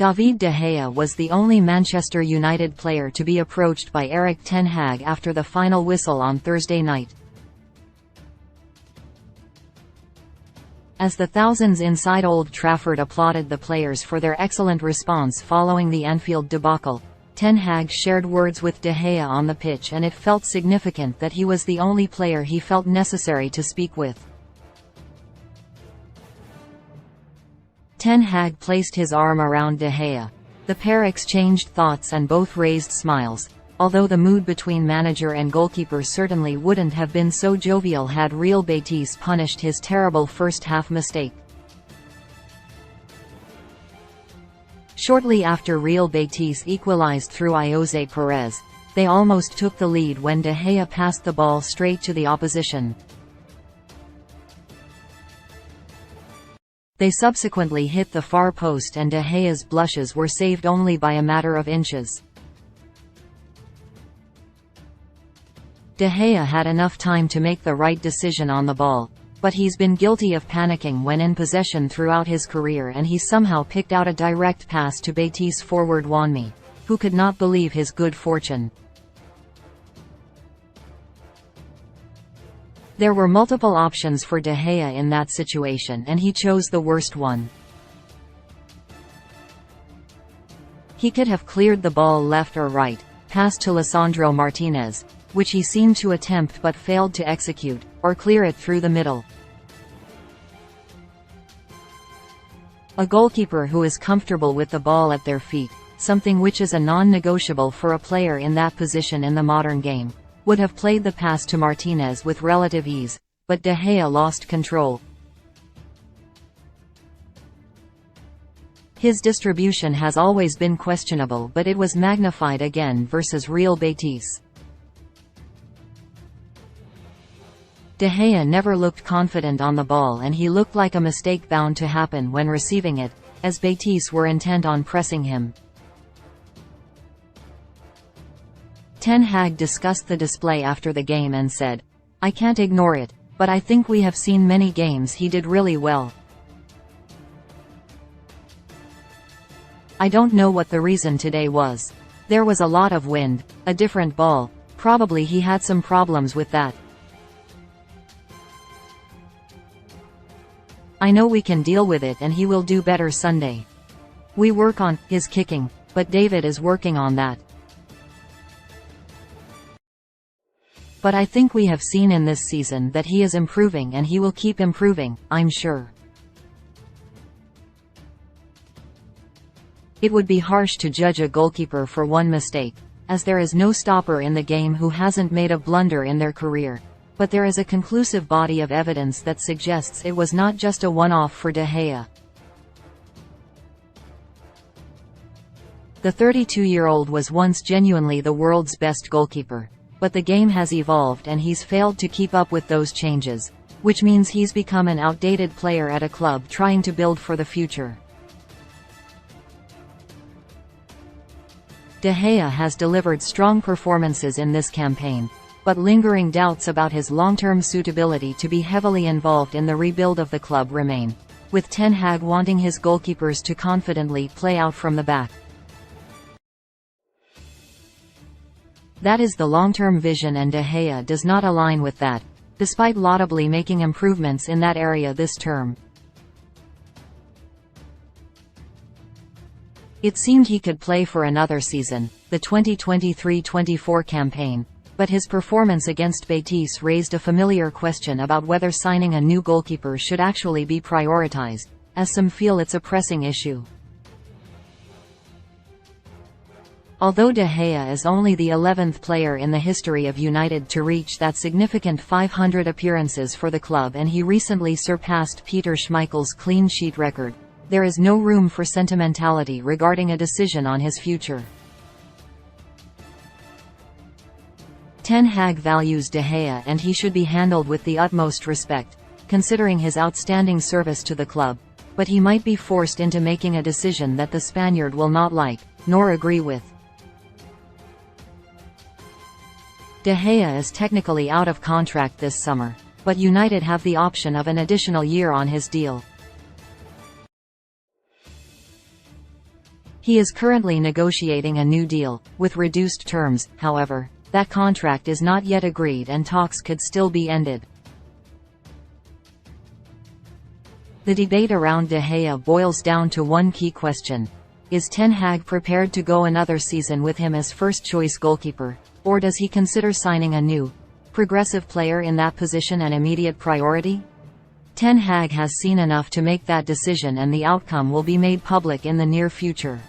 David De Gea was the only Manchester United player to be approached by Erik ten Hag after the final whistle on Thursday night. As the thousands inside Old Trafford applauded the players for their excellent response following the Anfield debacle, Ten Hag shared words with De Gea on the pitch, and it felt significant that he was the only player he felt necessary to speak with. Ten Hag placed his arm around De Gea. The pair exchanged thoughts and both raised smiles, although the mood between manager and goalkeeper certainly wouldn't have been so jovial had Real Betis punished his terrible first-half mistake. Shortly after Real Betis equalized through Jose Perez, they almost took the lead when De Gea passed the ball straight to the opposition. They subsequently hit the far post and De Gea's blushes were saved only by a matter of inches. De Gea had enough time to make the right decision on the ball, but he's been guilty of panicking when in possession throughout his career, and he somehow picked out a direct pass to Betis forward Wanmi, who could not believe his good fortune. There were multiple options for De Gea in that situation, and he chose the worst one. He could have cleared the ball left or right, passed to Lisandro Martinez, which he seemed to attempt but failed to execute, or clear it through the middle. A goalkeeper who is comfortable with the ball at their feet, something which is a non-negotiable for a player in that position in the modern game, would have played the pass to Martinez with relative ease, but De Gea lost control. His distribution has always been questionable, but it was magnified again versus Real Betis. De Gea never looked confident on the ball, and he looked like a mistake bound to happen when receiving it, as Betis were intent on pressing him. Ten Hag discussed the display after the game and said, "I can't ignore it, but I think we have seen many games he did really well. I don't know what the reason today was. There was a lot of wind, a different ball, probably he had some problems with that. I know we can deal with it and he will do better Sunday. We work on his kicking, but David is working on that. But I think we have seen in this season that he is improving and he will keep improving, I'm sure. It would be harsh to judge a goalkeeper for one mistake, as there is no stopper in the game who hasn't made a blunder in their career, but there is a conclusive body of evidence that suggests it was not just a one-off for De Gea. The 32-year-old was once genuinely the world's best goalkeeper. But the game has evolved and he's failed to keep up with those changes, which means he's become an outdated player at a club trying to build for the future. De Gea has delivered strong performances in this campaign, but lingering doubts about his long-term suitability to be heavily involved in the rebuild of the club remain, with Ten Hag wanting his goalkeepers to confidently play out from the back. That is the long-term vision, and De Gea does not align with that, despite laudably making improvements in that area this term. It seemed he could play for another season, the 2023-24 campaign, but his performance against Betis raised a familiar question about whether signing a new goalkeeper should actually be prioritized, as some feel it's a pressing issue. Although De Gea is only the 11th player in the history of United to reach that significant 500 appearances for the club, and he recently surpassed Peter Schmeichel's clean sheet record, there is no room for sentimentality regarding a decision on his future. Ten Hag values De Gea and he should be handled with the utmost respect, considering his outstanding service to the club, but he might be forced into making a decision that the Spaniard will not like, nor agree with. De Gea is technically out of contract this summer, but United have the option of an additional year on his deal. He is currently negotiating a new deal, with reduced terms. However, that contract is not yet agreed and talks could still be ended. The debate around De Gea boils down to one key question. Is Ten Hag prepared to go another season with him as first-choice goalkeeper, or does he consider signing a new, progressive player in that position an immediate priority? Ten Hag has seen enough to make that decision, and the outcome will be made public in the near future.